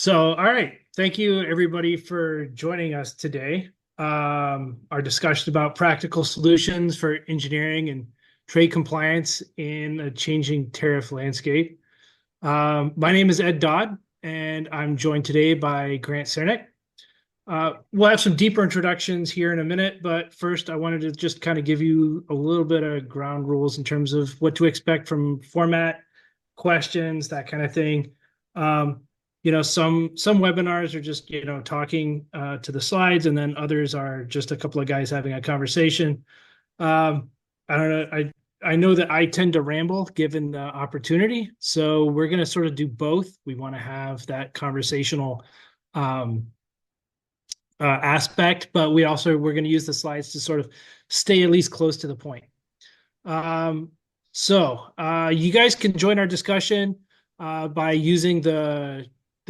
All right. Thank you, everybody, for joining us today. Our discussion about practical solutions for engineering and trade compliance in a changing tariff landscape. My name is Ed Dodd, and I'm joined today by Grant Sernick. We'll have some deeper introductions here in a minute, but first, I wanted to just kind of give you a little bit of ground rules in terms of what to expect from format, questions, that kind of thing. Some webinars are just talking to the slides, and then others are just a couple of guys having a conversation. I don't know. I know that I tend to ramble given the opportunity, so we're going to sort of do both. We want to have that conversational aspect, but we're going to use the slides to sort of stay at least close to the point. You guys can join our discussion by using the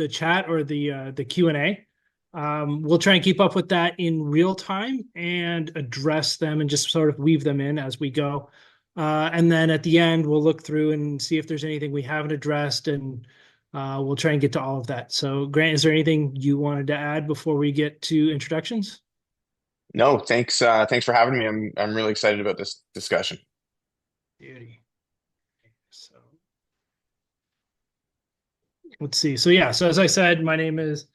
chat or the Q&A. We'll try and keep up with that in real time and address them and just sort of weave them in as we go. And then at the end, we'll look through and see if there's anything we haven't addressed, and we'll try and get to all of that. So, Grant, is there anything you wanted to add before we get to introductions? No, thanks. Thanks for having me. I'm really excited about this discussion. Beauty. So let's see. So as I said, my name is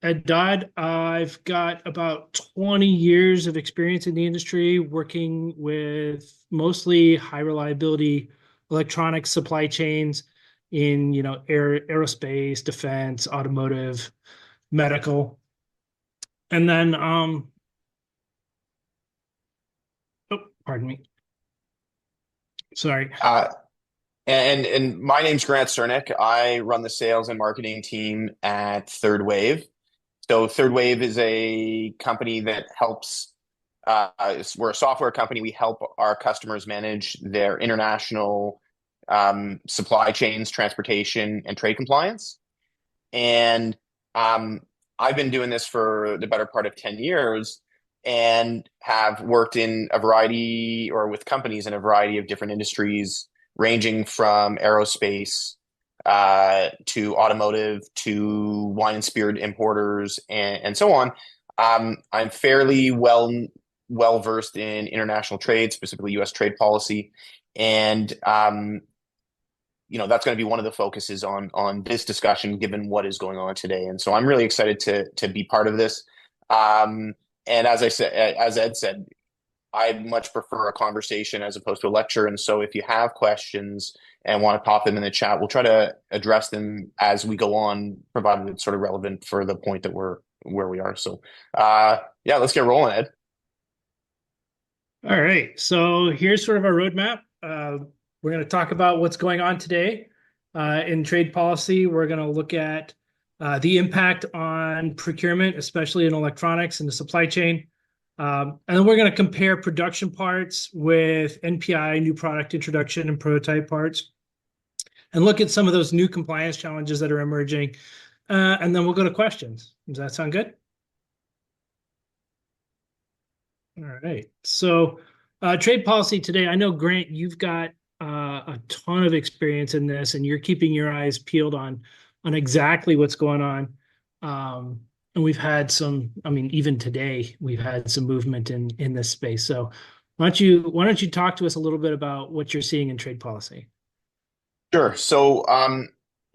Ed Dodd. I've got about 20 years of experience in the industry working with mostly high reliability electronic supply chains in aerospace, defense, automotive, medical. And then pardon me. Sorry. And my name's Grant Sernick. I run the sales and marketing team at Third Wave. So Third Wave is a company that helps. We're a software company. We help our customers manage their international supply chains, transportation, and trade compliance. And I've been doing this for the better part of 10 years and have worked in a variety or with companies in a variety of different industries, ranging from aerospace to automotive to wine and spirit importers and so on. I'm fairly well versed in international trade, specifically U.S. trade policy, and that's going to be one of the focuses on this discussion, given what is going on today. And so I'm really excited to be part of this. And as Ed said, I much prefer a conversation as opposed to a lecture. And so if you have questions and want to pop them in the chat, we'll try to address them as we go on, provided it's sort of relevant for the point that we're where we are. So yeah, let's get rolling, Ed. All right. So here's sort of our roadmap. We're going to talk about what's going on today in trade policy. We're going to look at the impact on procurement, especially in electronics and the supply chain. And then we're going to compare production parts with NPI, new product introduction, and prototype parts, and look at some of those new compliance challenges that are emerging. And then we'll go to questions. Does that sound good? All right. So trade policy today, I know, Grant, you've got a ton of experience in this, and you're keeping your eyes peeled on exactly what's going on. And we've had even today, we've had some movement in this space. So why don't you talk to us a little bit about what you're seeing in trade policy? Sure. So, I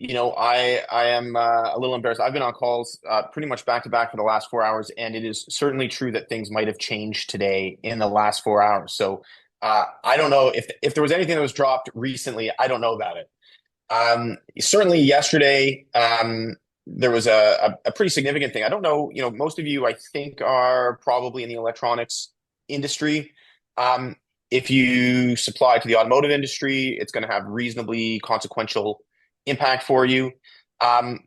am a little embarrassed. I've been on calls pretty much back to back for the last 4 hours, and it is certainly true that things might have changed today in the last 4 hours. So, I don't know if there was anything that was dropped recently. I don't know about it. Certainly yesterday, there was a pretty significant thing. I don't know. Most of you, I think, are probably in the electronics industry. If you supply to the automotive industry, it's going to have reasonably consequential impact for you. And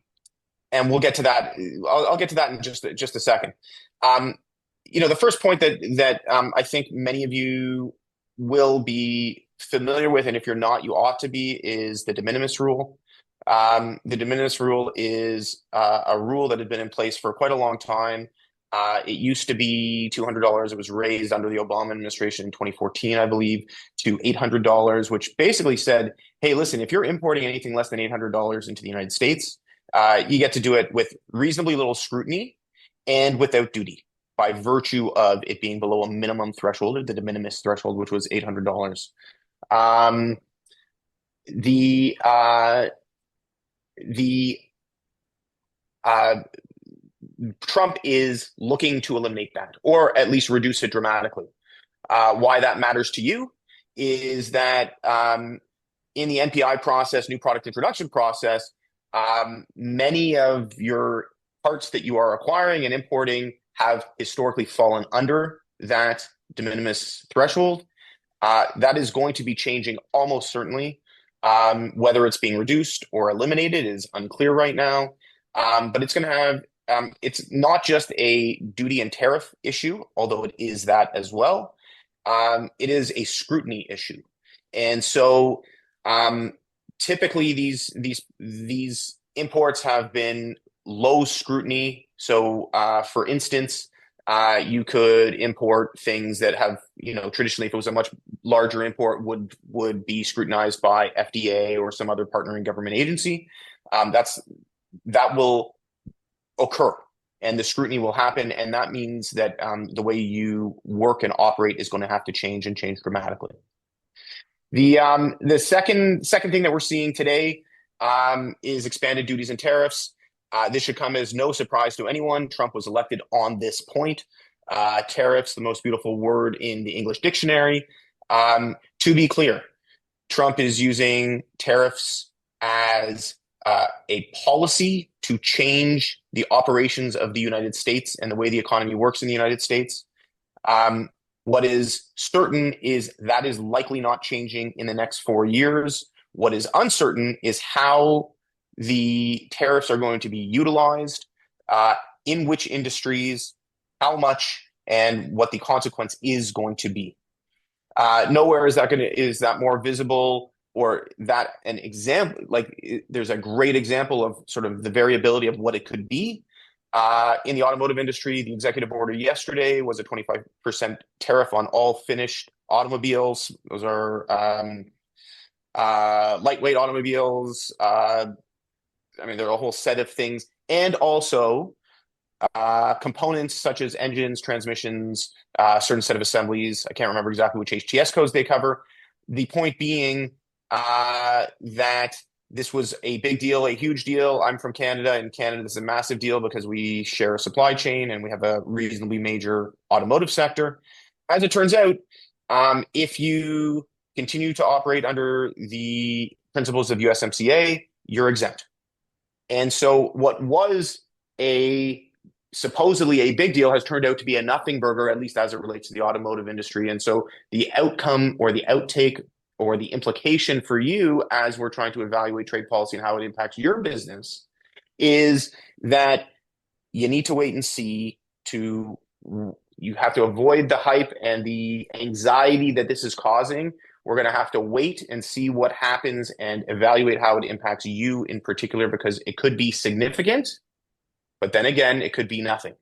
we'll get to that. I'll get to that in just a second. The first point that I think many of you will be familiar with, and if you're not, you ought to be, is the de minimis rule. The de minimis rule is a rule that had been in place for quite a long time. It used to be $200. It was raised under the Obama administration in 2014, I believe, to $800, which basically said, hey, listen, if you're importing anything less than $800 into the United States, You get to do it with reasonably little scrutiny and without duty by virtue of it being below a minimum threshold, the de minimis threshold, which was $800. Um, the uh, the uh, Trump is looking to eliminate that, or at least reduce it dramatically. Why that matters to you is that in the NPI process, new product introduction process, many of your parts that you are acquiring and importing have historically fallen under that de minimis threshold. That is going to be changing almost certainly. Whether it's being reduced or eliminated is unclear right now. But it's going to have, it's not just a duty and tariff issue, although it is that as well. It is a scrutiny issue. And so typically these imports have been low scrutiny. So for instance, you could import things that have, traditionally, if it was a much larger import, would be scrutinized by FDA or some other partnering government agency. That will occur, and the scrutiny will happen, and that means that the way you work and operate is going to have to change and change dramatically. The second thing that we're seeing today is expanded duties and tariffs. This should come as no surprise to anyone. Trump was elected on this point. Tariffs, the most beautiful word in the English dictionary. To be clear, Trump is using tariffs as a policy to change the operations of the United States and the way the economy works in the United States. What is certain is that is likely not changing in the next 4 years. What is uncertain is how the tariffs are going to be utilized, in which industries, how much, and what the consequence is going to be. Nowhere is that more visible, or that an example, like there's a great example of sort of the variability of what it could be. In the automotive industry, the executive order yesterday was a 25% tariff on all finished automobiles. Those are lightweight automobiles. There are a whole set of things, and also components such as engines, transmissions, a certain set of assemblies. I can't remember exactly which HTS codes they cover. The point being that this was a big deal, a huge deal. I'm from Canada, and Canada is a massive deal because we share a supply chain and we have a reasonably major automotive sector. As it turns out, if you continue to operate under the principles of USMCA, you're exempt. And so what was supposedly a big deal has turned out to be a nothing burger, at least as it relates to the automotive industry. And so the outcome, or the outtake, or the implication for you as we're trying to evaluate trade policy and how it impacts your business, is that you need to wait and see. You have to avoid the hype and the anxiety that this is causing. We're going to have to wait and see what happens and evaluate how it impacts you in particular, because it could be significant, but then again, it could be nothing.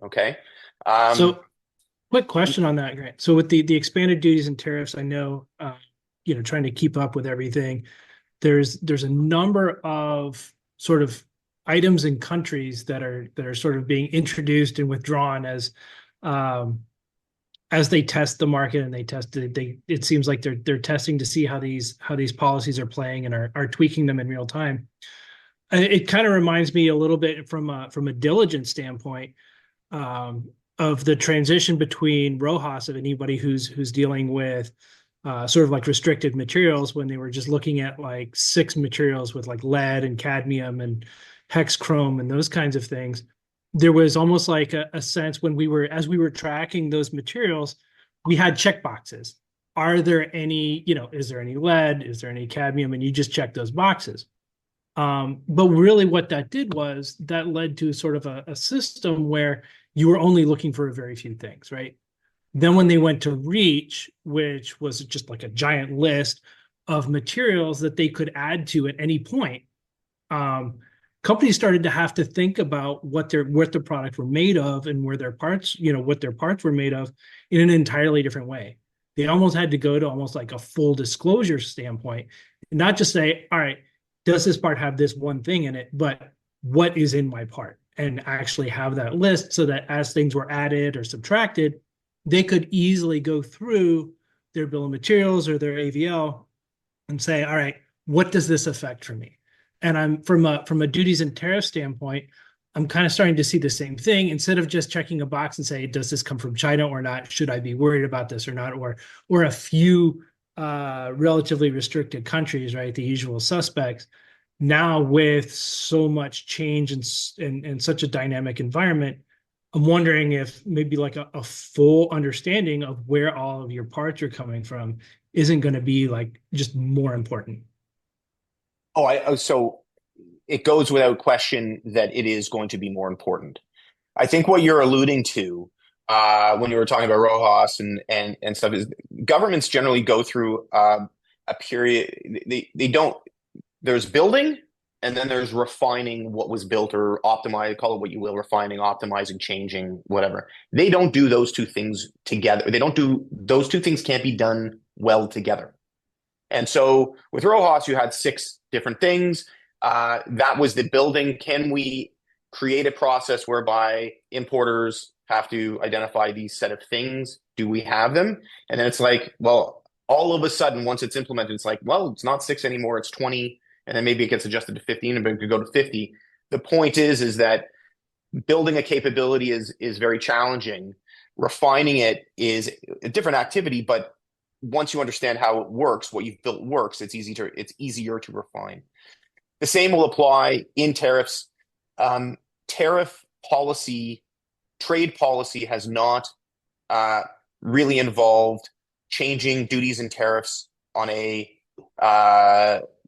Okay. So quick question on that, Grant. So with the expanded duties and tariffs, I know, trying to keep up with everything, there's a number of sort of items and countries that are sort of being introduced and withdrawn as they test the market, and it seems like they're testing to see how these policies are playing and are tweaking them in real time. It kind of reminds me a little bit from a diligence standpoint of the transition between RoHS, of anybody who's dealing with sort of like restricted materials, when they were just looking at like 6 materials with like lead and cadmium and hex chrome and those kinds of things. There was almost like a sense as we were tracking those materials, we had check boxes. Are there any, is there any lead? Is there any cadmium? And you just check those boxes. But really what that did was that led to sort of a system where you were only looking for a very few things, right? Then when they went to REACH, which was just like a giant list of materials that they could add to at any point, companies started to have to think about what their product were made of and where their parts, what their parts were made of, in an entirely different way. They almost had to go to almost like a full disclosure standpoint, not just say, all right, does this part have this one thing in it, but what is in my part and actually have that list so that as things were added or subtracted, they could easily go through their bill of materials or their AVL and say, all right, what does this affect for me? And I'm from a duties and tariff standpoint, I'm kind of starting to see the same thing. Instead of just checking a box and say, does this come from China or not? Should I be worried about this or not? Or a few relatively restricted countries, right? The usual suspects. Now with so much change and such a dynamic environment, I'm wondering if maybe like a full understanding of where all of your parts are coming from isn't going to be like just more important. So it goes without question that it is going to be more important. I think what you're alluding to when you were talking about Rojas and stuff is governments generally go through a period. They don't. There's building, and then there's refining what was built or optimize. Call it what you will, refining, optimizing, changing, whatever. They don't do those two things together. They don't do those two things. Can't be done well together. And so with Rojas, you had six different things. That was the building. Can we create a process whereby importers have to identify these set of things? Do we have them? And then it's like, well, all of a sudden, once it's implemented, it's like, well, it's not six anymore, it's 20. And then maybe it gets adjusted to 15 and it could go to 50. The point is that building a capability is very challenging. Refining it is a different activity, but once you understand how it works, what you've built works, it's easier to refine. The same will apply in tariffs. Tariff policy, trade policy has not really involved changing duties and tariffs on a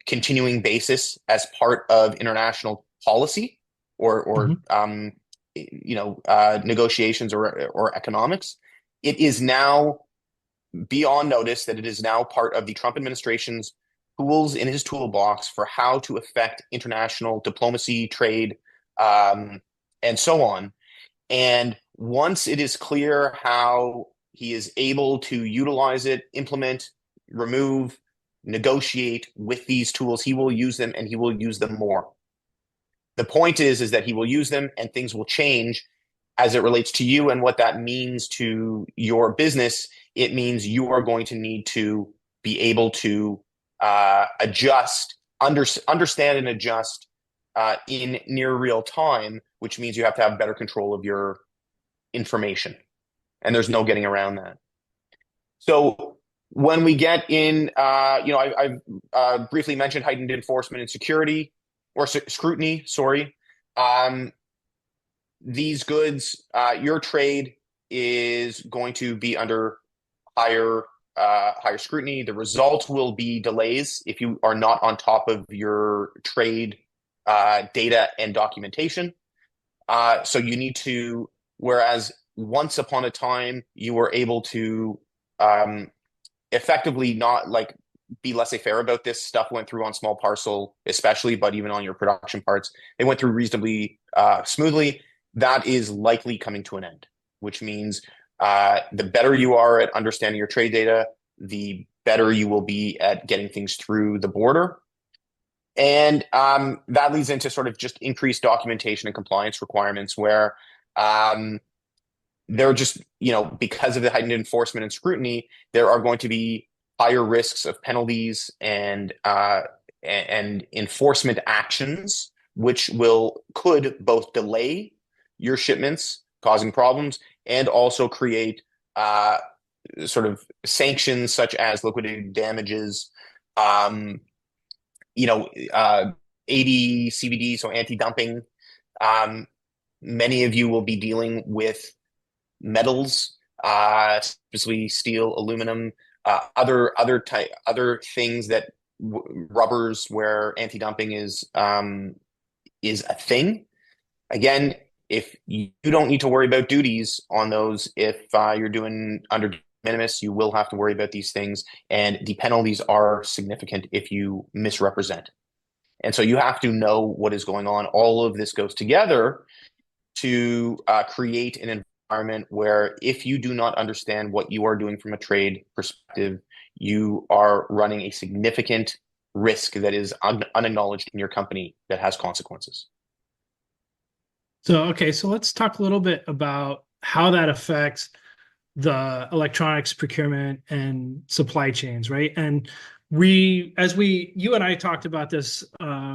continuing basis as part of international policy or negotiations or economics. It is now beyond notice that it is now part of the Trump administration's tools in his toolbox for how to affect international diplomacy, trade, and so on. And once it is clear how he is able to utilize it, implement, remove, negotiate with these tools, he will use them and he will use them more. The point is that he will use them and things will change as it relates to you and what that means to your business. It means you are going to need to be able to adjust, understand and adjust in near real time, which means you have to have better control of your information. And there's no getting around that. So when we get in, I've briefly mentioned heightened enforcement and security or scrutiny, sorry. These goods, your trade is going to be under higher scrutiny. The result will be delays if you are not on top of your trade data and documentation. So you need to, whereas once upon a time you were able to effectively not like be laissez-faire about this stuff, went through on small parcel especially, but even on your production parts, they went through reasonably smoothly. That is likely coming to an end, which means the better you are at understanding your trade data, the better you will be at getting things through the border. And that leads into sort of just increased documentation and compliance requirements where they're just, because of the heightened enforcement and scrutiny, there are going to be higher risks of penalties and enforcement actions, which could both delay your shipments, causing problems, and also create sort of sanctions such as liquidated damages, 80 CVD, so anti-dumping. Many of you will be dealing with metals, especially steel, aluminum, other things that rubbers where anti-dumping is a thing. Again, if you don't need to worry about duties on those, if you're doing under de minimis, you will have to worry about these things, and the penalties are significant if you misrepresent. And so you have to know what is going on. All of this goes together to create an environment where if you do not understand what you are doing from a trade perspective, you are running a significant risk that is unacknowledged in your company that has consequences. So let's talk a little bit about how that affects the electronics procurement and supply chains, right? And you and I talked about this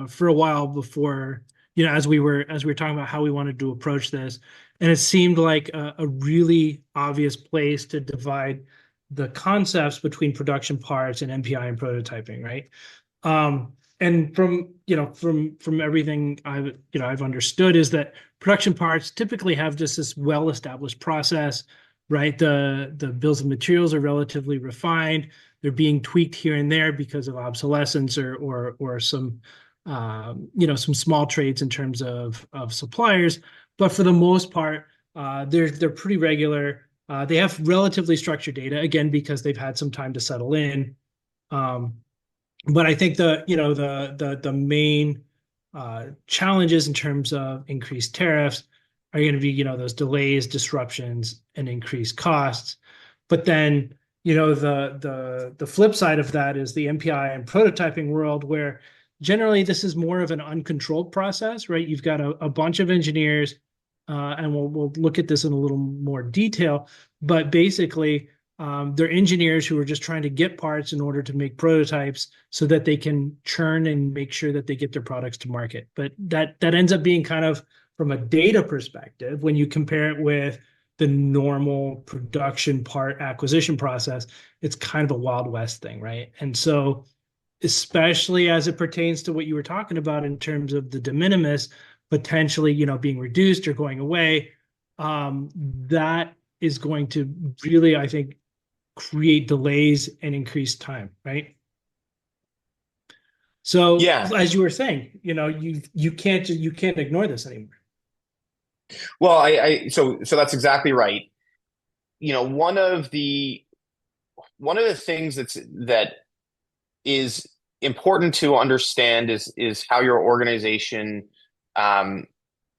for a while before, as we were talking about how we wanted to approach this, and it seemed like a really obvious place to divide the concepts between production parts and MPI and prototyping, right? And from everything I've understood is that production parts typically have just this well-established process, right? The bills of materials are relatively refined. They're being tweaked here and there because of obsolescence or some small trades in terms of suppliers. But for the most part, they're pretty regular. They have relatively structured data, again, because they've had some time to settle in. Um, but I think the main challenges in terms of increased tariffs are going to be those delays, disruptions, and increased costs. But then the flip side of that is the MPI and prototyping world, where generally this is more of an uncontrolled process, right? You've got a bunch of engineers, and we'll look at this in a little more detail, but basically they're engineers who are just trying to get parts in order to make prototypes so that they can churn and make sure that they get their products to market. But that ends up being kind of, from a data perspective, when you compare it with the normal production part acquisition process, it's kind of a Wild West thing, right? And so, especially as it pertains to what you were talking about in terms of the de minimis potentially, being reduced or going away, that is going to really, I think, create delays and increase time, right? So Yeah. as you were saying, you can't ignore this anymore. Well, so that's exactly right. You know, one of the things that is important to understand is how your organization um,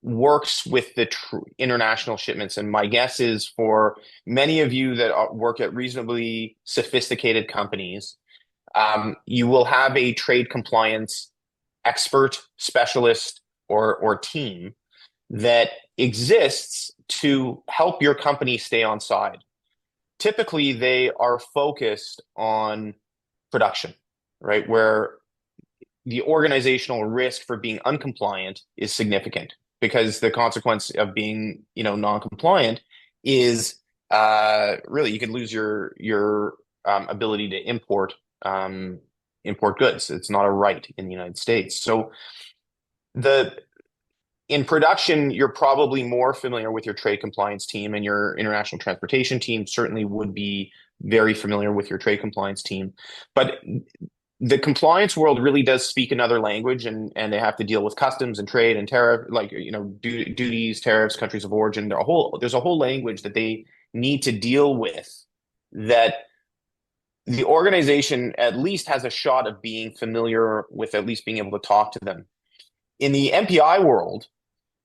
works with the international shipments. And my guess is, for many of you that work at reasonably sophisticated companies, you will have a trade compliance expert, specialist, or team that exists to help your company stay on side. Typically, they are focused on production, right? Where the organizational risk for being uncompliant is significant, because the consequence of being, non-compliant is really, you could lose your ability to import goods. It's not a right in the United States. So the in production, you're probably more familiar with your trade compliance team, and your international transportation team certainly would be very familiar with your trade compliance team. But the compliance world really does speak another language, and they have to deal with customs and trade and tariff, like, duties, tariffs, countries of origin. There's a whole language that they need to deal with, that the organization at least has a shot of being familiar with, at least being able to talk to them. In the MPI world,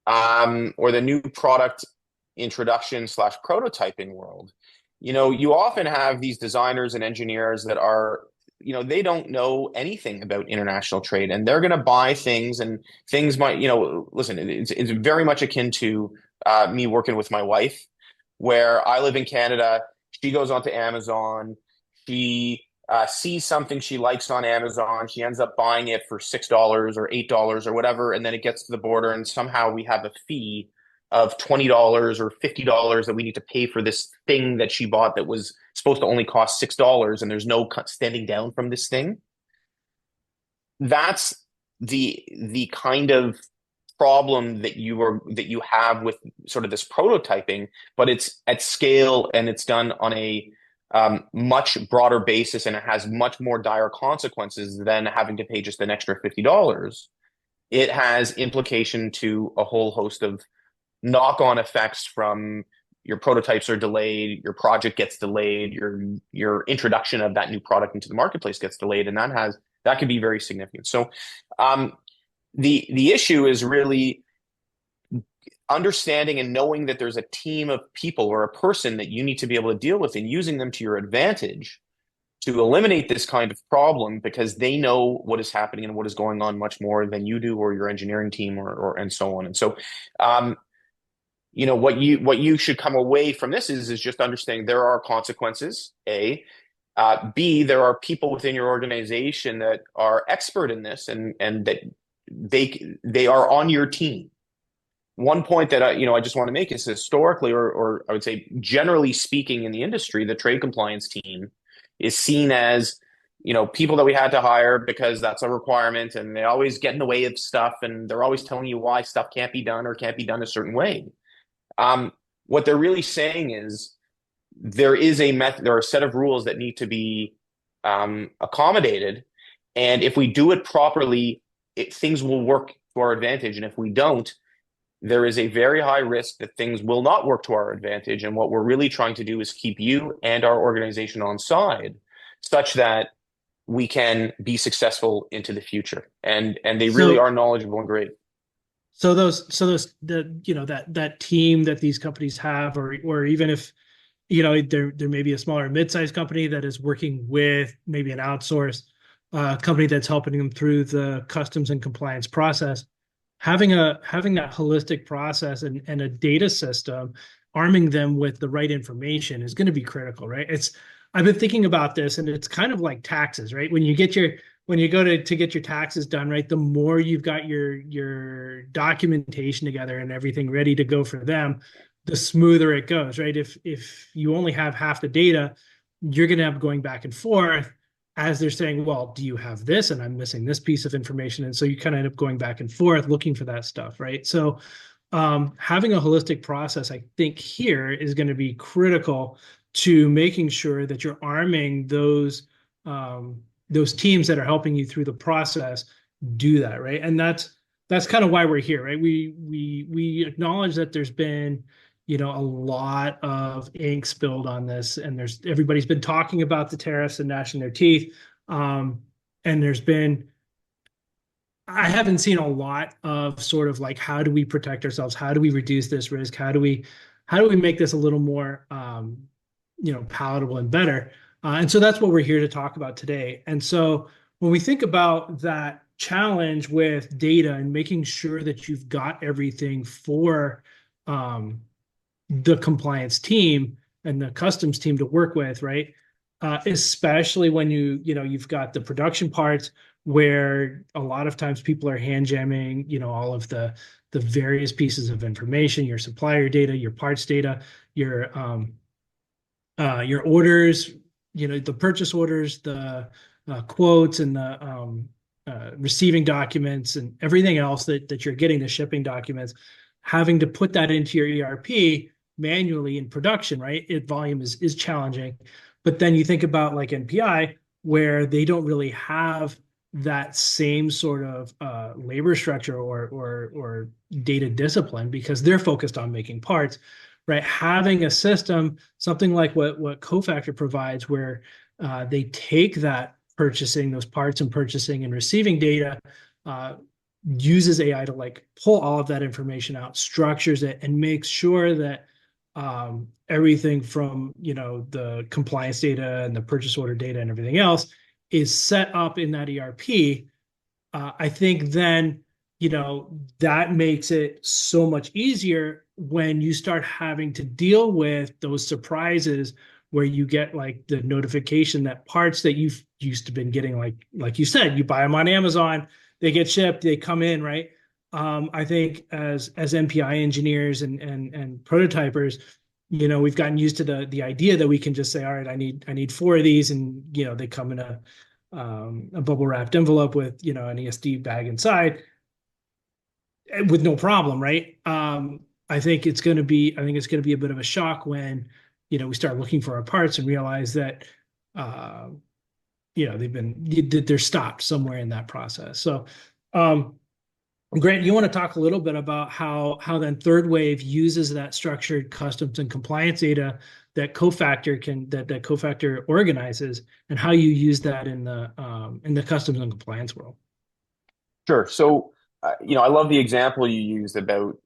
or the new product introduction slash prototyping world, you often have these designers and engineers that are, they don't know anything about international trade, and they're going to buy things, and things might, listen, it's very much akin to me working with my wife, where I live in Canada. She goes onto Amazon. She sees something she likes on Amazon. She ends up buying it for $6 or $8 or whatever, and then it gets to the border, and somehow we have a fee of $20 or $50 that we need to pay for this thing that she bought that was supposed to only cost $6, and there's no standing down from this thing. That's the kind of problem that you have with sort of this prototyping, but it's at scale, and it's done on a much broader basis, and it has much more dire consequences than having to pay just an extra $50. It has implication to a whole host of knock-on effects, from your prototypes are delayed, your project gets delayed, your introduction of that new product into the marketplace gets delayed, and that can be very significant. So the issue is really understanding and knowing that there's a team of people or a person that you need to be able to deal with, and using them to your advantage to eliminate this kind of problem, because they know what is happening and what is going on much more than you do, or your engineering team, or and so on. And so what you should come away from this is just understanding there are consequences. B, there are people within your organization that are expert in this, and that they are on your team. One point that I just want to make is historically, or I would say generally speaking in the industry, the trade compliance team is seen as, people that we had to hire because that's a requirement, and they always get in the way of stuff, and they're always telling you why stuff can't be done or can't be done a certain way. What they're really saying is there is a method, there are a set of rules that need to be accommodated, and if we do it properly, things will work to our advantage, and if we don't, there is a very high risk that things will not work to our advantage. And what we're really trying to do is keep you and our organization on side such that we can be successful into the future. And they really So are knowledgeable and great. that team that these companies have, or even if there may be a smaller mid-sized company that is working with maybe an outsourced company that's helping them through the customs and compliance process, having that holistic process and a data system, arming them with the right information is going to be critical, right? I've been thinking about this, and it's kind of like taxes, right? When you go to get your taxes done, right, the more you've got your documentation together and everything ready to go for them, the smoother it goes, right? If you only have half the data, you're going to have going back and forth as they're saying, well, do you have this? And I'm missing this piece of information. And so you kind of end up going back and forth looking for that stuff, right? So having a holistic process, I think here is going to be critical to making sure that you're arming those teams that are helping you through the process do that, right? And that's kind of why we're here, right? We acknowledge that there's been a lot of ink spilled on this, and everybody's been talking about the tariffs and gnashing their teeth. And I haven't seen a lot of sort of like, how do we protect ourselves? How do we reduce this risk? How do we make this a little more, palatable and better? And so that's what we're here to talk about today. And so when we think about that challenge with data and making sure that you've got everything for the compliance team and the customs team to work with, right? Especially when you've got the production parts where a lot of times people are hand jamming, all of the various pieces of information, your supplier data, your parts data, your orders, the purchase orders, the quotes, and the receiving documents, and everything else that you're getting, the shipping documents, having to put that into your ERP manually in production, right? Volume is challenging. But then you think about like NPI, where they don't really have that same sort of labor structure or data discipline, because they're focused on making parts, right? Having a system, something like what Cofactor provides, where they take that those parts and purchasing and receiving data, uses AI to like pull all of that information out, structures it, and makes sure that everything from the compliance data and the purchase order data and everything else is set up in that ERP. I think then that makes it so much easier when you start having to deal with those surprises where you get like the notification that parts that you've used to been getting, like you said, you buy them on Amazon, they get shipped, they come in, right? I think as MPI engineers and prototypers, we've gotten used to the idea that we can just say, all right, I need 4 of these, and they come in a bubble wrapped envelope with an ESD bag inside with no problem, right? I think it's going to be a bit of a shock when we start looking for our parts and realize that they're stopped somewhere in that process. So Grant, you want to talk a little bit about how then Third Wave uses that structured customs and compliance data that Cofactor organizes, and how you use that in the customs and compliance world. Sure. So, I love the example you used about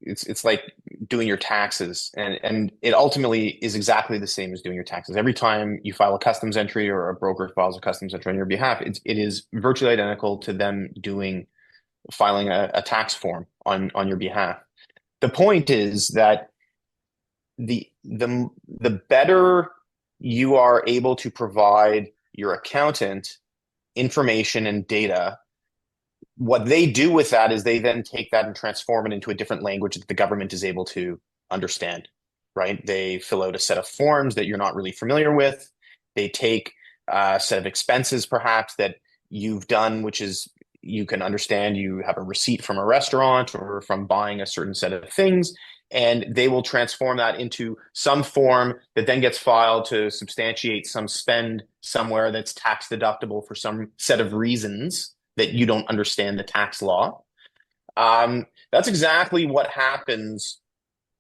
it's like doing your taxes, and it ultimately is exactly the same as doing your taxes. Every time you file a customs entry or a broker files a customs entry on your behalf, it is virtually identical to them filing a tax form on your behalf. the point is that the better you are able to provide your accountant information and data, what they do with that is they then take that and transform it into a different language that the government is able to understand, right? They fill out a set of forms that you're not really familiar with. They take a set of expenses perhaps that you've done, which is you can understand you have a receipt from a restaurant or from buying a certain set of things, and they will transform that into some form that then gets filed to substantiate some spend somewhere that's tax deductible for some set of reasons that you don't understand the tax law. That's exactly what happens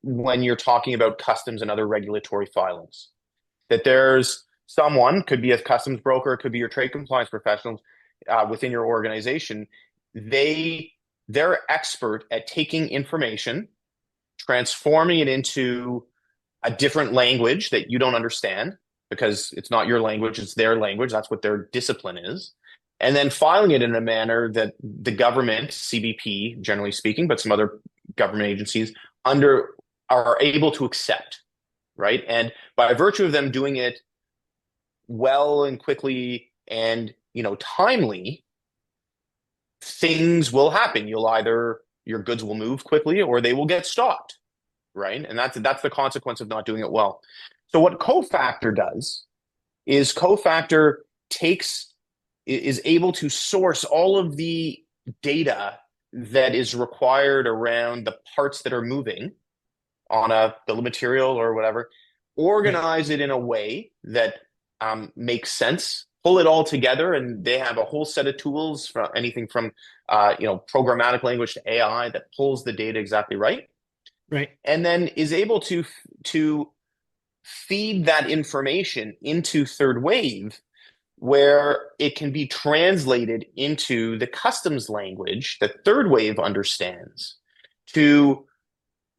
when you're talking about customs and other regulatory filings. That there's someone, could be a customs broker, it could be your trade compliance professionals within your organization. They're expert at taking information, transforming it into a different language that you don't understand because it's not your language, it's their language. That's what their discipline is. And then filing it in a manner that the government, CBP, generally speaking, but some other government agencies are able to accept, right? And by virtue of them doing it well and quickly and timely, things will happen. Your goods will move quickly or they will get stopped, right? And that's the consequence of not doing it well. So what Cofactor does is Cofactor is able to source all of the data that is required around the parts that are moving on a bill of material or whatever, organize it in a way that makes sense, pull it all together, and they have a whole set of tools from anything from programmatic language to AI that pulls the data exactly right. Right. And then is able to feed that information into Third Wave, where it can be translated into the customs language that Third Wave understands,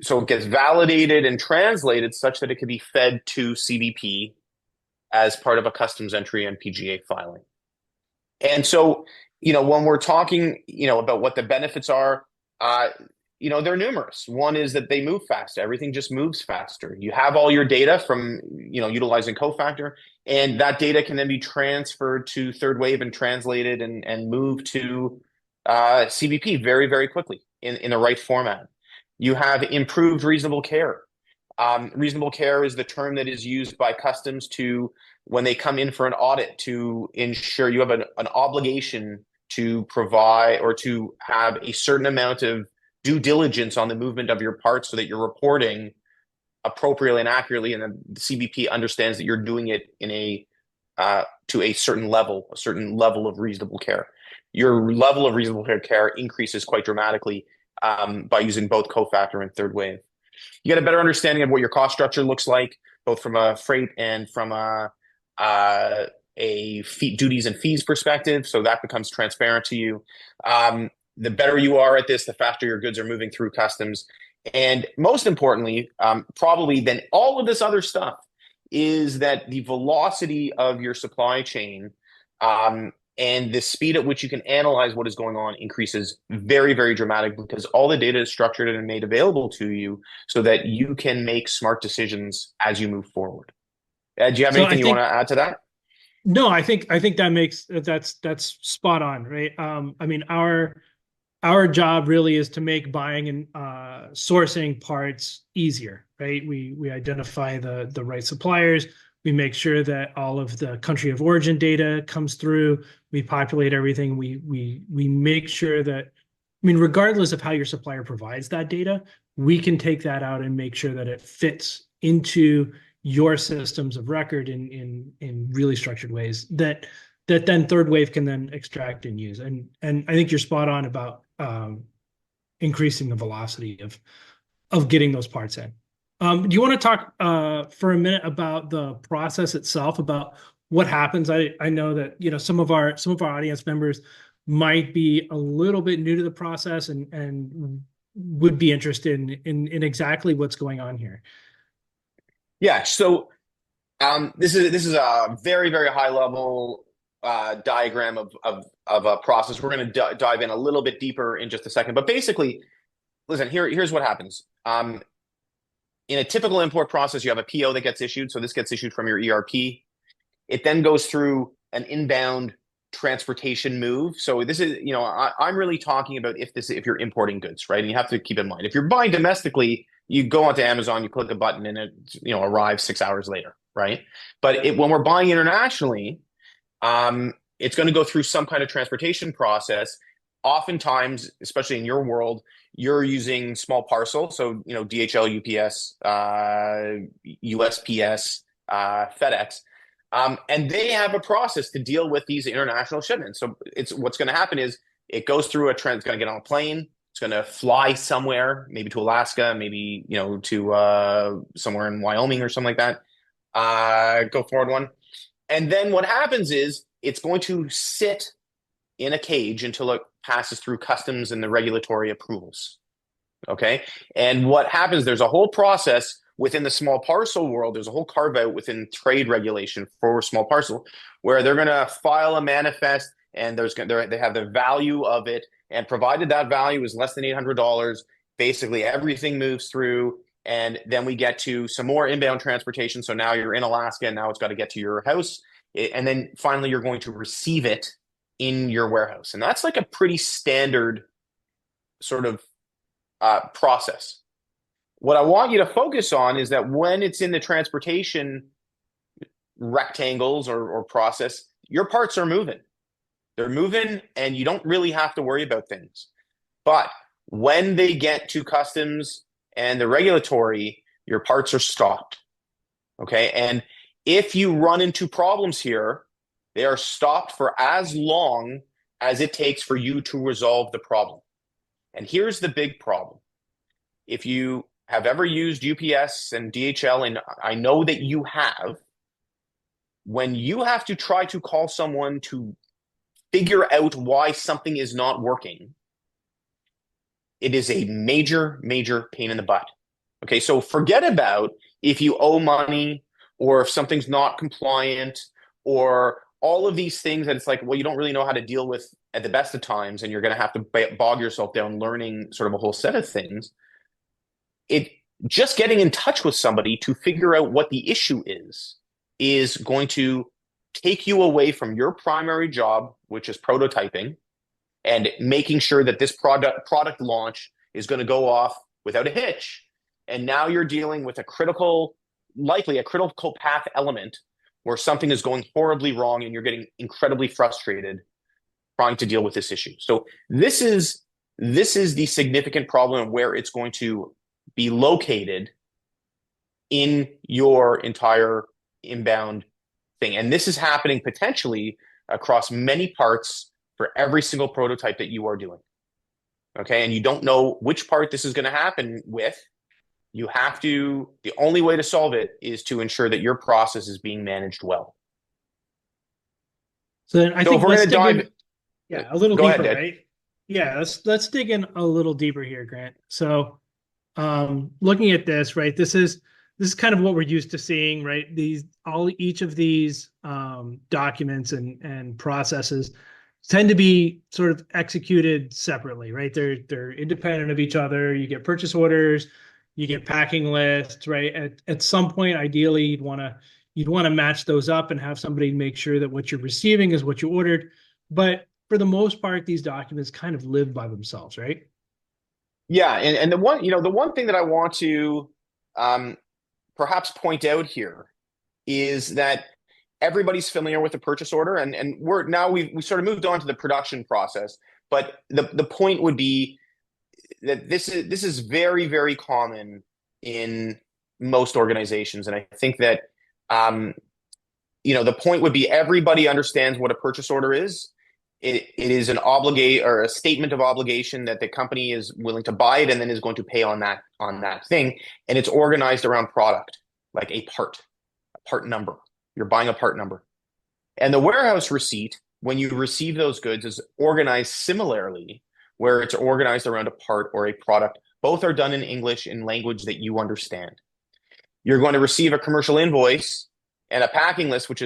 so it gets validated and translated such that it can be fed to CBP as part of a customs entry and PGA filing. And so, when we're talking, about what the benefits are, they're numerous. One is that they move faster. Everything just moves faster. You have all your data from, utilizing Cofactor, and that data can then be transferred to Third Wave and translated and moved to CBP very, very quickly in the right format. You have improved reasonable care. Reasonable care is the term that is used by customs when they come in for an audit to ensure you have an obligation to provide or to have a certain amount of due diligence on the movement of your parts so that you're reporting appropriately and accurately, and the CBP understands that you're doing it to a certain level of reasonable care. Your level of reasonable care increases quite dramatically by using both Cofactor and Third Wave. You get a better understanding of what your cost structure looks like, both from a freight and from a duties and fees perspective. So that becomes transparent to you. The better you are at this, the faster your goods are moving through customs. And most importantly, probably than all of this other stuff, is that the velocity of your supply chain and the speed at which you can analyze what is going on increases very, very dramatically, because all the data is structured and made available to you so that you can make smart decisions as you move forward. Do you have anything you want to add to that? No, I think that's spot on, right? I mean, our job really is to make buying and sourcing parts easier, right? We identify the right suppliers. We make sure that all of the country of origin data comes through. We populate everything. We make sure that, I mean, regardless of how your supplier provides that data, we can take that out and make sure that it fits into your systems of record in really structured ways that then Third Wave can then extract and use. And I think you're spot on about increasing the velocity of getting those parts in. Do you want to talk for a minute about the process itself, about what happens? I know that some of our audience members might be a little bit new to the process and would be interested in exactly what's going on here. Yeah. So this is a very, very high level diagram of a process. We're going to dive in a little bit deeper in just a second, but basically, listen, here's what happens. In a typical import process, you have a PO that gets issued. So this gets issued from your ERP. It then goes through an inbound transportation move. So this is, I'm really talking about if you're importing goods, right? And you have to keep in mind, if you're buying domestically, you go onto Amazon, you click a button, and it, arrives 6 hours later, right? But when we're buying internationally, it's going to go through some kind of transportation process. Oftentimes, especially in your world, you're using small parcel, so DHL, UPS, USPS, FedEx, and they have a process to deal with these international shipments. So it's what's going to happen is it goes through a trend. It's going to get on a plane. It's going to fly somewhere, maybe to Alaska, maybe to somewhere in Wyoming or something like that. Go forward one. And then what happens is it's going to sit in a cage until it passes through customs and the regulatory approvals. Okay. And what happens, there's a whole process within the small parcel world. There's a whole carve out within trade regulation for small parcel where they're going to file a manifest and they have the value of it. And provided that value is less than $800, basically everything moves through. And then we get to some more inbound transportation. So now you're in Alaska and now it's got to get to your house. And then finally, you're going to receive it in your warehouse. And that's like a pretty standard sort of process. What I want you to focus on is that when it's in the transportation rectangles or process, your parts are moving. They're moving and you don't really have to worry about things. But when they get to customs and the regulatory, your parts are stopped. Okay. And if you run into problems here, they are stopped for as long as it takes for you to resolve the problem. And here's the big problem. If you have ever used UPS and DHL, and I know that you have, when you have to try to call someone to figure out why something is not working, it is a major, major pain in the butt. Okay, so forget about if you owe money or if something's not compliant or all of these things that it's like, well, you don't really know how to deal with at the best of times, and you're going to have to bog yourself down learning sort of a whole set of things. It just getting in touch with somebody to figure out what the issue is going to take you away from your primary job, which is prototyping, and making sure that this product launch is going to go off without a hitch. And now you're dealing with likely a critical path element where something is going horribly wrong and you're getting incredibly frustrated trying to deal with this issue. So this is the significant problem where it's going to be located in your entire inbound thing. And this is happening potentially across many parts for every single prototype that you are doing. Okay. And you don't know which part this is going to happen with. The only way to solve it is to ensure that your process is being managed well. So then I think if we're going to dive, a little go deeper, ahead, right? Yeah, let's dig in a little deeper here, Grant. So, looking at this, right? This is kind of what we're used to seeing, right? Each of these documents and processes tend to be sort of executed separately, right? They're independent of each other. You get purchase orders, you get packing lists, right? At some point, ideally, you'd want to match those up and have somebody make sure that what you're receiving is what you ordered. But for the most part, these documents kind of live by themselves, right? Yeah, and the one thing that I want to perhaps point out here is that everybody's familiar with the purchase order, and we sort of moved on to the production process. But the point would be that this is very, very common in most organizations, and I think that the point would be everybody understands what a purchase order is. It is an a statement of obligation that the company is willing to buy it and then is going to pay on that thing, and it's organized around product, like a part number. You're buying a part number, and the warehouse receipt when you receive those goods is organized similarly, where it's organized around a part or a product. Both are done in English in language that you understand. You're going to receive a commercial invoice and a packing list, which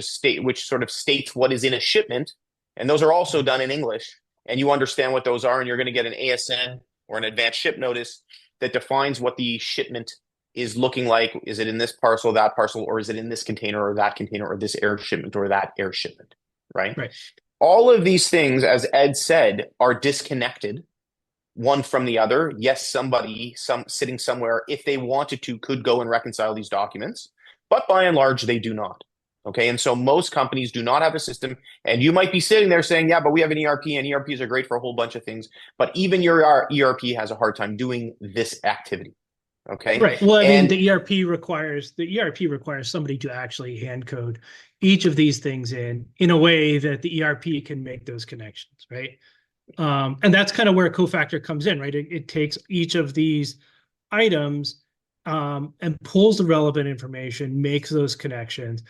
sort of states what is in a shipment. And those are also done in English, and you understand what those are, and you're going to get an ASN or an advanced ship notice that defines what the shipment is looking like. Is it in this parcel, that parcel, or is it in this container or that container, or this air shipment or that air shipment, right? Right. All of these things, as Ed said, are disconnected one from the other. Yes, somebody sitting somewhere, if they wanted to, could go and reconcile these documents, but by and large, they do not. Okay, and so most companies do not have a system, and you might be sitting there saying, yeah, but we have an ERP, and ERPs are great for a whole bunch of things, but even your ERP has a hard time doing this activity. Okay. Right. Well, I mean, And the ERP requires somebody to actually hand code each of these things in a way that the ERP can make those connections, right? And that's kind of where cofactor comes in, right? It takes each of these items and pulls the relevant information, makes those connections,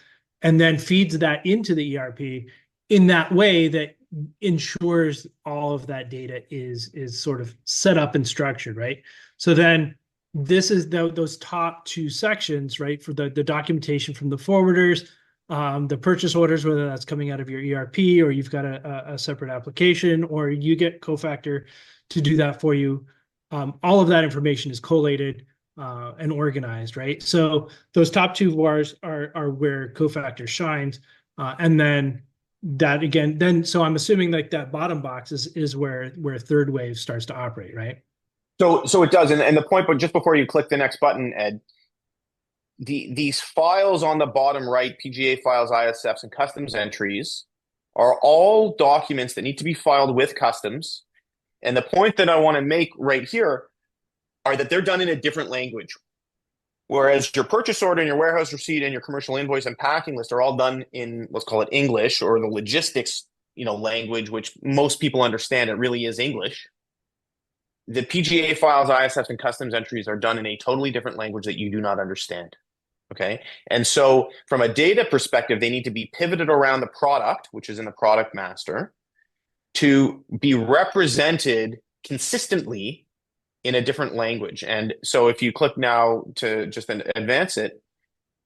and then feeds that into the ERP in that way that ensures all of that data is sort of set up and structured, right? So then this is those top two sections, right? For the documentation from the forwarders, the purchase orders, whether that's coming out of your ERP or you've got a separate application, or you get cofactor to do that for you. All of that information is collated and organized, right? So those top two bars are where cofactor shines, and then that again, so I'm assuming like that bottom box is where third wave starts to operate, right? so it does. And the point, but just before you click the next button, Ed, these files on the bottom right, PGA files, ISFs, and customs entries, are all documents that need to be filed with customs. And the point that I want to make right here are that they're done in a different language. Whereas your purchase order and your warehouse receipt and your commercial invoice and packing list are all done in, let's call it English, or the logistics, language, which most people understand. It really is English. The PGA files, ISFs, and customs entries are done in a totally different language that you do not understand. Okay. And so from a data perspective, they need to be pivoted around the product, which is in the product master, to be represented consistently in a different language. And so if you click now to just advance it,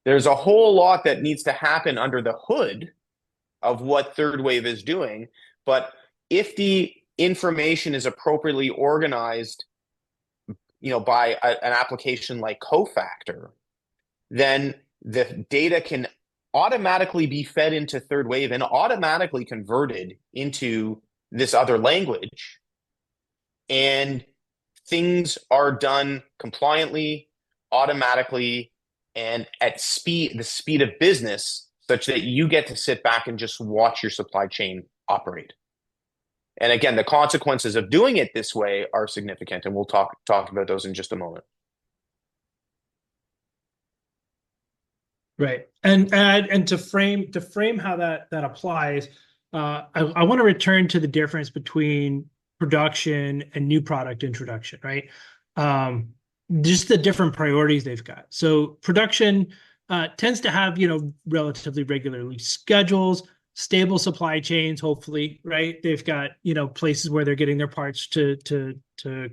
there's a whole lot that needs to happen under the hood of what Third Wave is doing. But if the information is appropriately organized, by an application like Cofactor, then the data can automatically be fed into Third Wave and automatically converted into this other language. And things are done compliantly, automatically, and at the speed of business, such that you get to sit back and just watch your supply chain operate. And again, the consequences of doing it this way are significant, and we'll talk about those in just a moment. Right. And to frame how that applies, I want to return to the difference between production and new product introduction, right? Just the different priorities they've got. So production tends to have, relatively regularly schedules, stable supply chains, hopefully, right? They've got, places where they're getting their parts to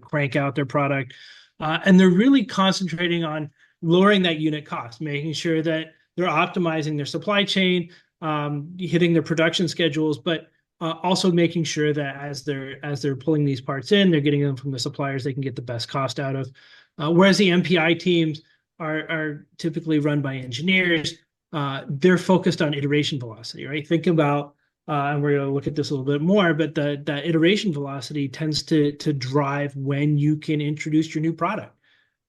crank out their product. And they're really concentrating on lowering that unit cost, making sure that they're optimizing their supply chain, hitting their production schedules, but also making sure that as they're pulling these parts in, they're getting them from the suppliers they can get the best cost out of. Whereas the MPI teams are typically run by engineers. They're focused on iteration velocity, right? Think about, and we're going to look at this a little bit more, but that iteration velocity tends to drive when you can introduce your new product,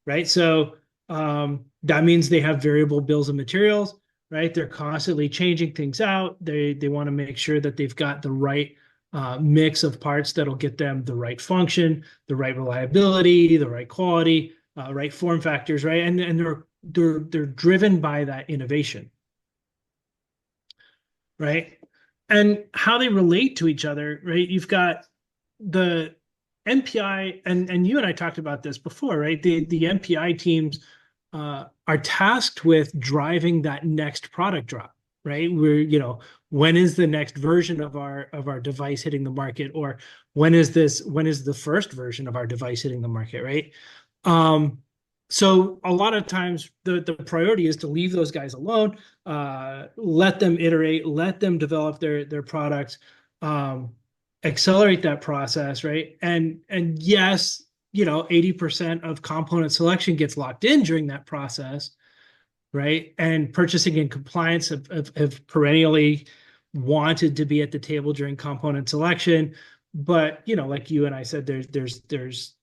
right? So that means they have variable bills of materials, right? They're constantly changing things out. They want to make sure that they've got the right mix of parts that'll get them the right function, the right reliability, the right quality, right form factors, right? And they're driven by that innovation, right? And how they relate to each other, right? You've got the MPI, and you and I talked about this before, right? The MPI teams are tasked with driving that next product drop, right? When is the next version of our device hitting the market, or when is the first version of our device hitting the market, right? So a lot of times the priority is to leave those guys alone, let them iterate, let them develop their products, accelerate that process, right? And yes, 80% of component selection gets locked in during that process, right? And purchasing and compliance have perennially wanted to be at the table during component selection. But, like you and I said, there's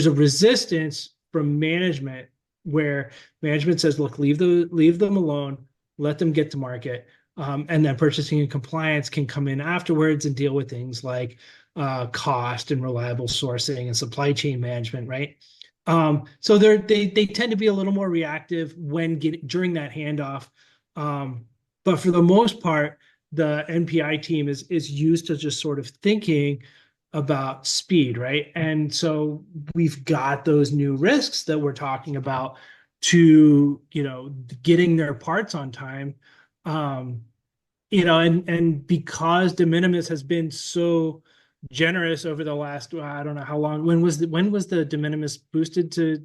a resistance from management where management says, look, leave them alone, let them get to market. And then purchasing and compliance can come in afterwards and deal with things like cost and reliable sourcing and supply chain management, right? So they tend to be a little more reactive during that handoff. But for the most part, the NPI team is used to just sort of thinking about speed, right? And so we've got those new risks that we're talking about to, getting their parts on time. And because de minimis has been so generous over the last, I don't know how long. When was the de minimis boosted to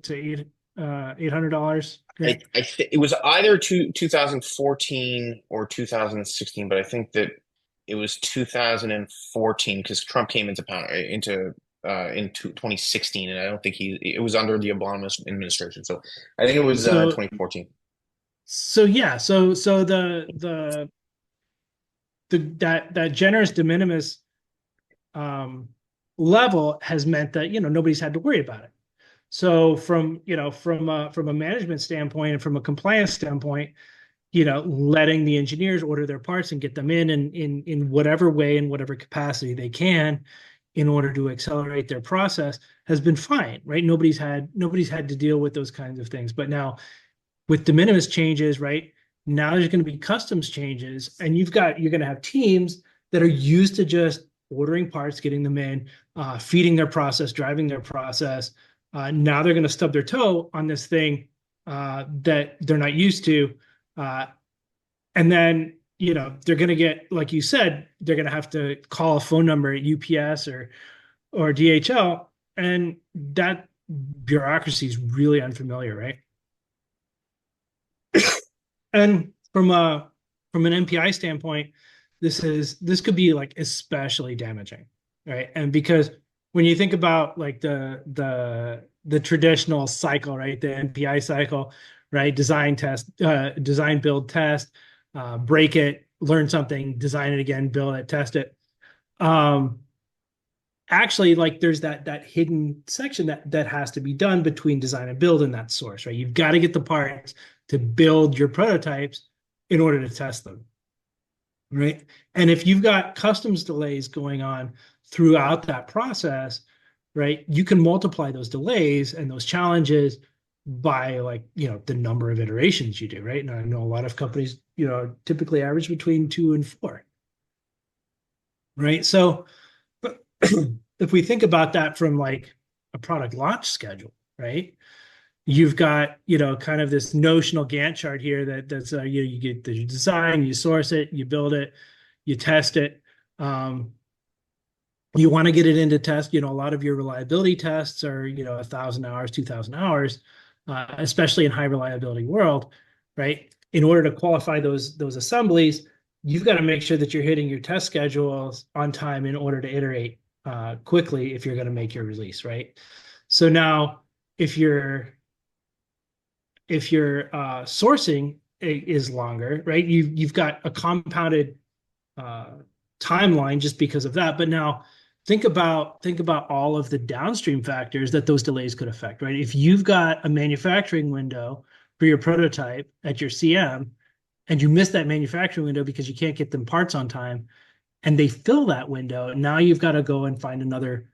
$800? It was either 2014 or 2016, but I think that it was 2014 because Trump came in 2016, and I don't think it was under the Obama administration. So I think it was So 2014. so yeah, so that generous de minimis level has meant that nobody's had to worry about it. So from a management standpoint and from a compliance standpoint, letting the engineers order their parts and get them in whatever way, in whatever capacity they can, in order to accelerate their process has been fine, right? Nobody's had to deal with those kinds of things. But now with de minimis changes, right? Now there's going to be customs changes, and you're going to have teams that are used to just ordering parts, getting them in, feeding their process, driving their process. Now they're going to stub their toe on this thing that they're not used to. And then, they're going to get, like you said, they're going to have to call a phone number at UPS or DHL. And that bureaucracy is really unfamiliar, right? And from an NPI standpoint, this could be like especially damaging, right? And because when you think about like the traditional cycle, right, the NPI cycle, right, design, build, test, break it, learn something, design it again, build it, test it. Actually, like there's that hidden section that has to be done between design and build in that source, right? You've got to get the parts to build your prototypes in order to test them, right? And if you've got customs delays going on throughout that process, right, you can multiply those delays and those challenges by the number of iterations you do, right? And I know a lot of companies, typically average between 2 and 4, right? So if we think about that from like a product launch schedule, right? You've got, kind of this notional Gantt chart here that's you get the design, you source it, you build it, you test it. You want to get it into test. A lot of your reliability tests are 1,000 hours, 2,000 hours, especially in high reliability world, right? In order to qualify those assemblies, you've got to make sure that you're hitting your test schedules on time in order to iterate quickly if you're going to make your release, right? So now, if your sourcing is longer, right? You've got a compounded timeline just because of that. But now think about all of the downstream factors that those delays could affect, right? If you've got a manufacturing window for your prototype at your CM and you miss that manufacturing window because you can't get them parts on time, and they fill that window, now you've got to go and find another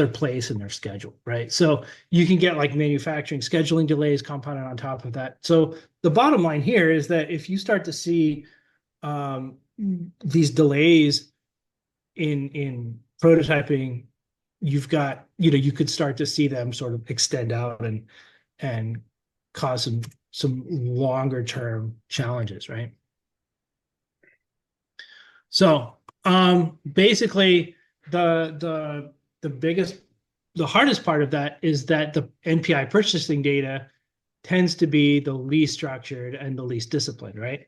place in their schedule, right? So you can get like manufacturing scheduling delays compounded on top of that. So the bottom line here is that if you start to see these delays in prototyping, you've got, you could start to see them sort of extend out and cause some longer term challenges, right? So basically the hardest part of that is that the NPI purchasing data tends to be the least structured and the least disciplined, right?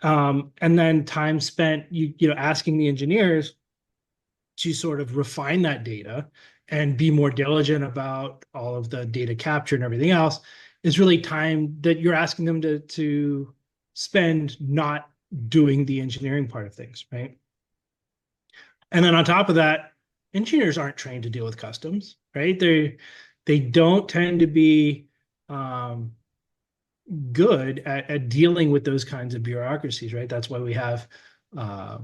And then time spent asking the engineers to sort of refine that data and be more diligent about all of the data capture and everything else is really time that you're asking them to spend not doing the engineering part of things, right? And then on top of that, engineers aren't trained to deal with customs, right? They don't tend to be um, good at dealing with those kinds of bureaucracies, right? That's why we have uh,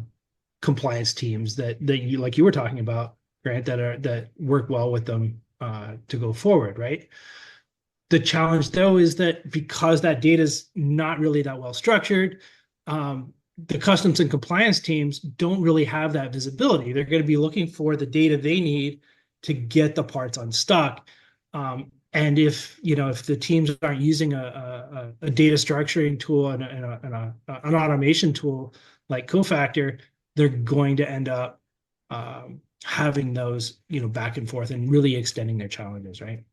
compliance teams that you, like you were talking about, Grant, that work well with them to go forward, right? The challenge though is that because that data is not really that well structured, the customs and compliance teams don't really have that visibility. They're going to be looking for the data they need to get the parts unstuck. And if the teams aren't using a data structuring tool and an automation tool like Cofactor, they're going to end up having those back and forth and really extending their challenges, right?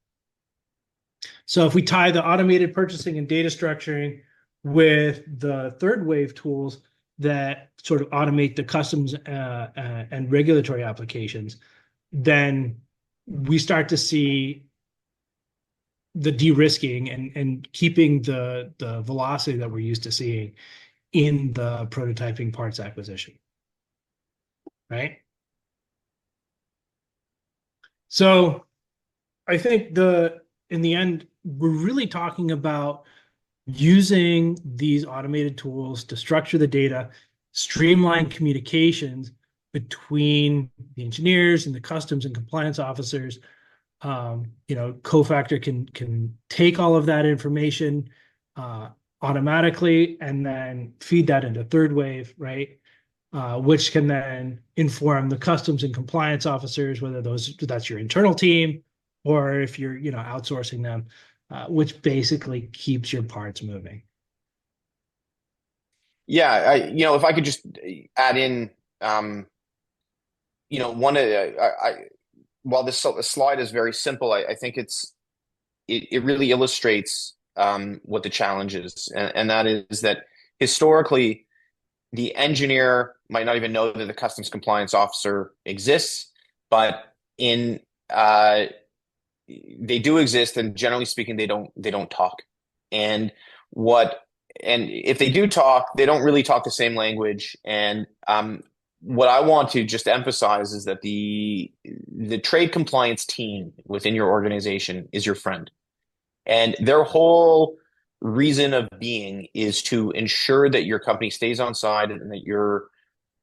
So if we tie the automated purchasing and data structuring with the third wave tools that sort of automate the customs and regulatory applications, then we start to see the de-risking and keeping the velocity that we're used to seeing in the prototyping parts acquisition, right? So I think in the end, we're really talking about using these automated tools to structure the data, streamline communications between the engineers and the customs and compliance officers. Cofactor can take all of that information automatically and then feed that into third wave, right? Which can then inform the customs and compliance officers, whether that's your internal team or if you're outsourcing them, which basically keeps your parts moving. Yeah, if I could just add in, one of while this slide is very simple, I think it really illustrates what the challenge is, and that is that historically the engineer might not even know that the customs compliance officer exists, but in they do exist, and generally speaking, they don't talk. And what and if they do talk, they don't really talk the same language. And what I want to just emphasize is that the trade compliance team within your organization is your friend, and their whole reason of being is to ensure that your company stays on side and that your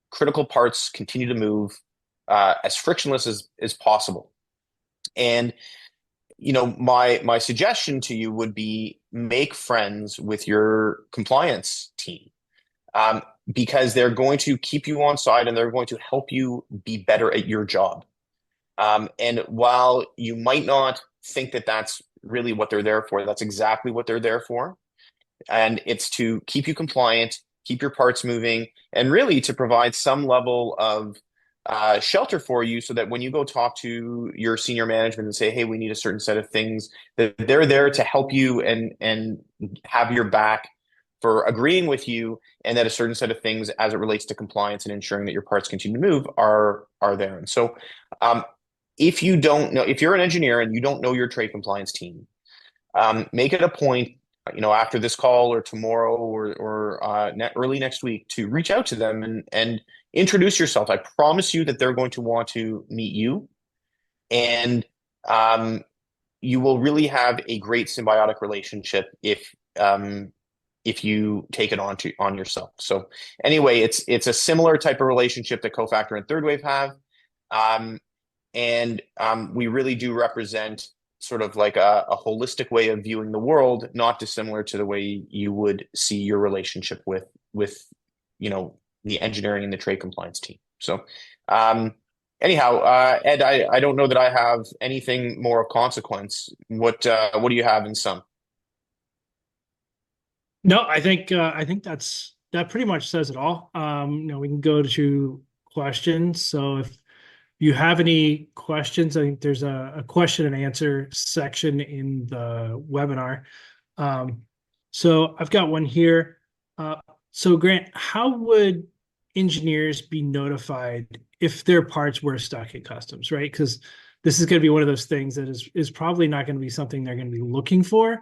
critical parts continue to move as frictionless as possible. And my suggestion to you would be make friends with your compliance team, um, because they're going to keep you on side and they're going to help you be better at your job. And while you might not think that that's really what they're there for, that's exactly what they're there for. And it's to keep you compliant, keep your parts moving, and really to provide some level of shelter for you so that when you go talk to your senior management and say, hey, we need a certain set of things, that they're there to help you and have your back for agreeing with you, and that a certain set of things as it relates to compliance and ensuring that your parts continue to move are there. And so if you're an engineer and you don't know your trade compliance team, make it a point, after this call or tomorrow or early next week, to reach out to them and introduce yourself. I promise you that they're going to want to meet you, and you will really have a great symbiotic relationship if you take it on yourself. So anyway, it's a similar type of relationship that Cofactor and Third Wave have, and we really do represent sort of like a holistic way of viewing the world, not dissimilar to the way you would see your relationship with the engineering and the trade compliance team. So anyhow, Ed, I don't know that I have anything more of consequence. What do you have in sum? No, I think that pretty much says it all. We can go to questions. So if you have any questions, I think there's a question and answer section in the webinar. So I've got one here. So Grant, how would engineers be notified if their parts were stuck at customs, right? Because this is going to be one of those things that is probably not going to be something they're going to be looking for.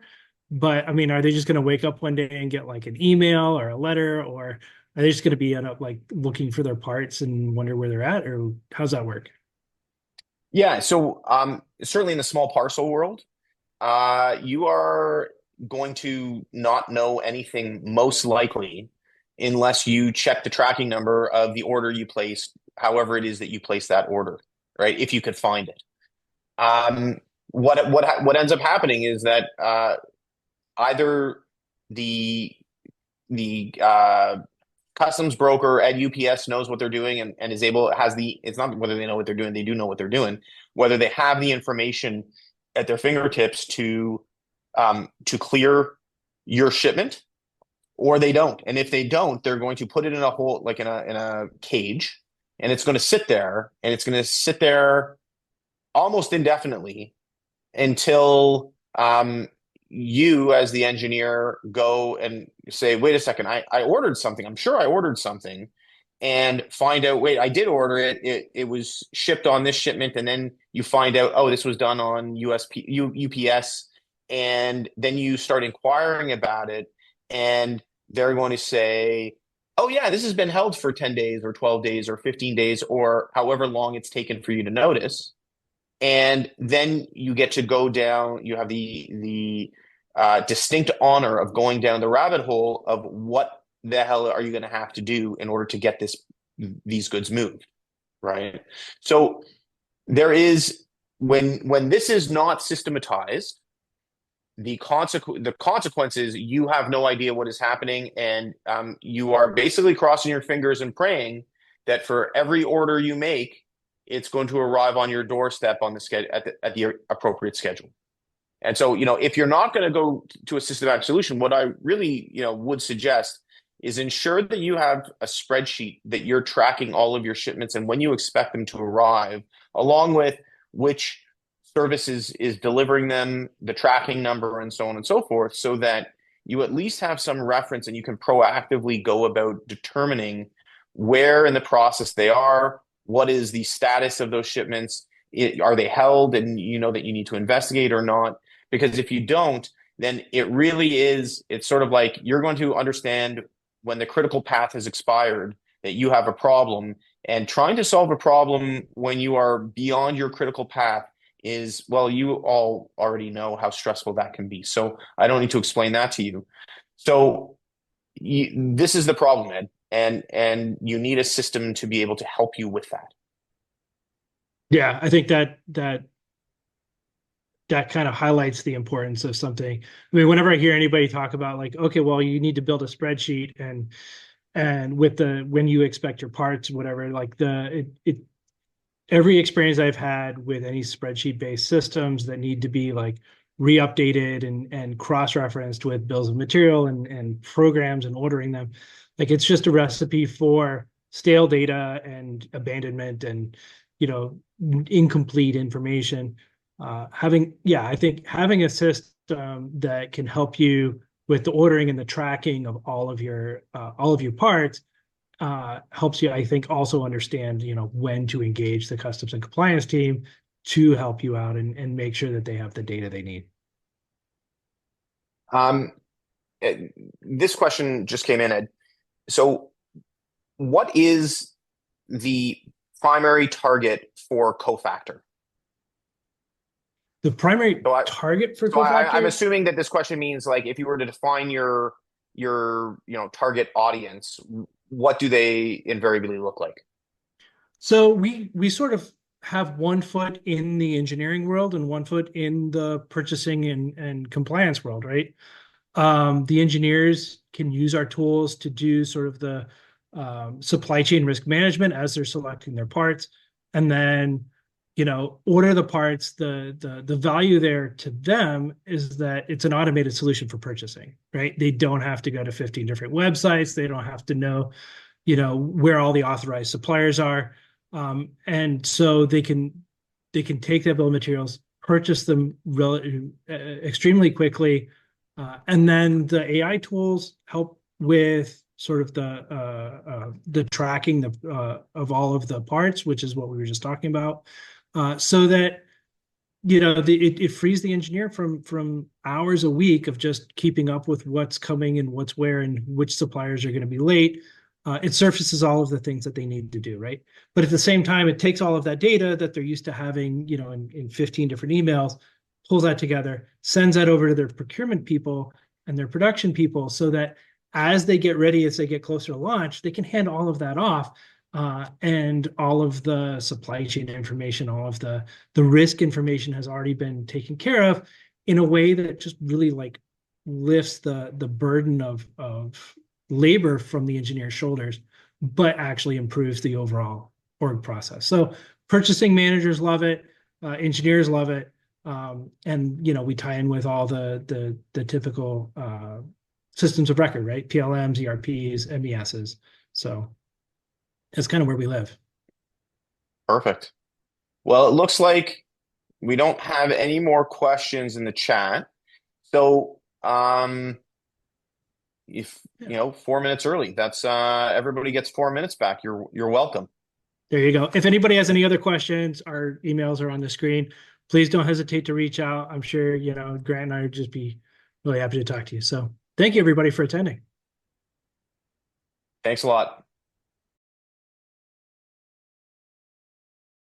But I mean, are they just going to wake up one day and get like an email or a letter, or are they just going to be end up like looking for their parts and wonder where they're at, or how's that work? Yeah, so certainly in the small parcel world, you are going to not know anything most likely unless you check the tracking number of the order you placed, however it is that you place that order, right? If you could find it. Um, what ends up happening is that either the the customs broker at UPS knows what they're doing and is able has the it's not whether they know what they're doing, they do know what they're doing, whether they have the information at their fingertips to clear your shipment, or they don't. And if they don't, they're going to put it in a hole, like in a cage, and it's going to sit there, and it's going to sit there almost indefinitely until you, as the engineer, go and say, wait a second, I ordered something. I'm sure I ordered something, and find out, wait, I did order it. It was shipped on this shipment. And then you find out, oh, this was done on UPS. And then you start inquiring about it. And they're going to say, oh, yeah, this has been held for 10 days or 12 days or 15 days or however long it's taken for you to notice. And then you get to go down, you have the distinct honor of going down the rabbit hole of what the hell are you going to have to do in order to get these goods moved, right? So there is, when this is not systematized, the consequences, you have no idea what is happening, and you are basically crossing your fingers and praying that for every order you make, it's going to arrive on your doorstep on the at the appropriate schedule. And so, if you're not going to go to a systematic solution, what I really, would suggest is ensure that you have a spreadsheet that you're tracking all of your shipments and when you expect them to arrive, along with which services is delivering them, the tracking number, and so on and so forth, so that you at least have some reference and you can proactively go about determining where in the process they are, what is the status of those shipments, are they held, and you know that you need to investigate or not. Because if you don't, then it's sort of like you're going to understand when the critical path has expired that you have a problem, and trying to solve a problem when you are beyond your critical path is, well, you all already know how stressful that can be. So I don't need to explain that to you. So this is the problem, Ed, and you need a system to be able to help you with that. Yeah, I think that kind of highlights the importance of something. I mean, whenever I hear anybody talk about like, okay, well, you need to build a spreadsheet and with when you expect your parts, whatever, like every experience I've had with any spreadsheet based systems that need to be like re-updated and cross-referenced with bills of material and programs and ordering them, like it's just a recipe for stale data and abandonment and incomplete information. I think having a system that can help you with the ordering and the tracking of all of your parts helps you, I think, also understand, when to engage the customs and compliance team to help you out and make sure that they have the data they need. This question just came in, Ed. So what is the primary target for cofactor? The primary target for cofactor? I'm assuming that this question means, like, if you were to define your target audience, what do they invariably look like? So we sort of have one foot in the engineering world and one foot in the purchasing and compliance world, right? The engineers can use our tools to do sort of the supply chain risk management as they're selecting their parts, and then order the parts. The value there to them is that it's an automated solution for purchasing, right? They don't have to go to 15 different websites. They don't have to know where all the authorized suppliers are, and so they can take that bill of materials, purchase them extremely quickly, and then the AI tools help with sort of the tracking of all of the parts, which is what we were just talking about, so that it frees the engineer from hours a week of just keeping up with what's coming and what's where and which suppliers are going to be late. It surfaces all of the things that they need to do, right? But at the same time, it takes all of that data that they're used to having, in 15 different emails, pulls that together, sends that over to their procurement people and their production people so that as they get ready, as they get closer to launch, they can hand all of that off. And all of the supply chain information, all of the risk information has already been taken care of in a way that just really like lifts the burden of labor from the engineer's shoulders, but actually improves the overall org process. So purchasing managers love it, engineers love it, and we tie in with all the typical systems of record, right? PLMs, ERPs, MESs. So that's kind of where we live. Perfect. Well, it looks like we don't have any more questions in the chat. So, if Yeah. 4 minutes early, that's everybody gets 4 minutes back. You're welcome. There you go. If anybody has any other questions, our emails are on the screen. Please don't hesitate to reach out. I'm sure, Grant and I would just be really happy to talk to you. So thank you everybody for attending. Thanks a lot.